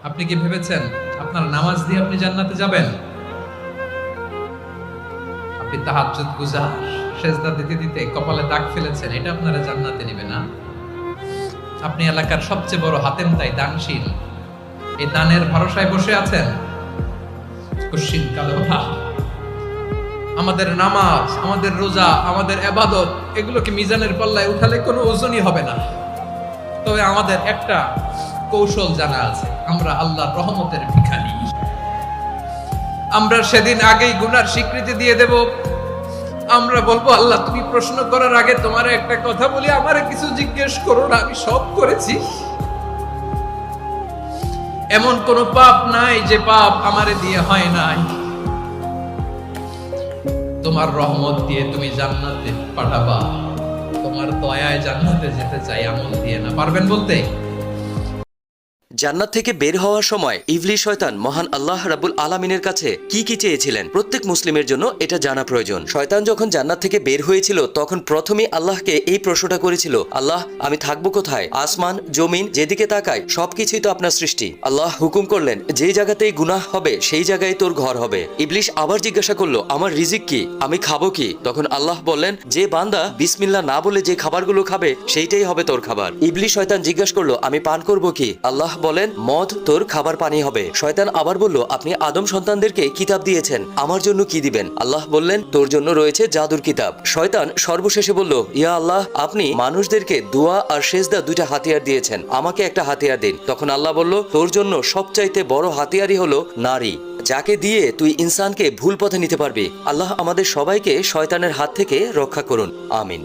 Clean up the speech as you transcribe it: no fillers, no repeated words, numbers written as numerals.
আপনি কি ভেবেছেন আপনার নামাজ দিয়ে আপনি জান্নাতে যাবেন? আপনি তাহাজ্জুদ গুজার, সেজদা দিতে দিতে কপালে দাগ ফেলেছেন, এটা আপনারা জান্নাতে নেবে না। আপনি এলাকার সবচেয়ে বড় হাতেম তাই দানশীল, এই দানের ভরসায় বসে আছেন। কুশ্চিন কালো ভাব। আমাদের নামাজ, আমাদের রোজা, আমাদের ইবাদত, এগুলোকে মিজানের পাল্লায় উঠালে কোনো ওজনই হবে না। তবে আমাদের একটা কৌশল জানা আছে, আমরা আল্লাহর রহমতের ভিখারি। আমরা সেদিন আগেই গুনার স্বীকৃতি দিয়ে দেব। আমরা বলবো, আল্লাহ তুমি প্রশ্ন করার আগে তোমার একটা কথা বলি, আমারে কিছু জিজ্ঞেস করো না, আমি সব করেছি। এমন কোন পাপ নাই যে পাপ আমারে দিয়ে হয় নাই। তোমার রহমত দিয়ে তুমি জান্নাতে পাঠাবা, তোমার দয়ায় জান্নাতে যেতে চাই, আমল দিয়ে না। পারবেন বলতে? জান্নাত থেকে বের হওয়ার সময় ইবলিস শয়তান মহান আল্লাহ রাব্বুল আলামিনের কাছে কি চেয়েছিলেন প্রত্যেক মুসলিমের জন্য এটা জানা প্রয়োজন। শয়তান যখন জান্নাত থেকে বের হয়েছিল তখন প্রথমেই আল্লাহকে এই প্রশ্নটা করেছিল, আল্লাহ আমি থাকবো কোথায়? আসমান জমিন যেদিকে তাকাই সবকিছুই তো আপনার সৃষ্টি। আল্লাহ হুকুম করলেন যে জায়গাতেই গুনাহ হবে সেই জায়গায় তোর ঘর হবে। ইবলিস আবার জিজ্ঞাসা করলো, আমার রিজিক কি, আমি খাবো কি? তখন আল্লাহ বললেন, যে বান্দা বিসমিল্লাহ না বলে যে খাবারগুলো খাবে সেইটাই হবে তোর খাবার। ইবলিস শয়তান জিজ্ঞাসা করলো, আমি পান করবো কি? আল্লাহ বলেন, মদ তোর খাবার পানি হবে। শয়তান আবার বলল, আপনি আদম সন্তানদেরকে কিতাব দিয়েছেন, আমার জন্য কি দিবেন? আল্লাহ বললেন, তোর জন্য রয়েছে জাদুর কিতাব। শয়তান সর্বশেষে বলল, ইয়া আল্লাহ, আপনি মানুষদেরকে দোয়া আর সেজদা দুইটা হাতিয়ার দিয়েছেন, আমাকে একটা হাতিয়ার দিন। তখন আল্লাহ বলল, তোর জন্য সবচাইতে বড় হাতিয়ারই হলো নারী, যাকে দিয়ে তুই ইনসানকে ভুল পথে নিতে পারবি। আল্লাহ আমাদের সবাইকে শয়তানের হাত থেকে রক্ষা করুন, আমিন।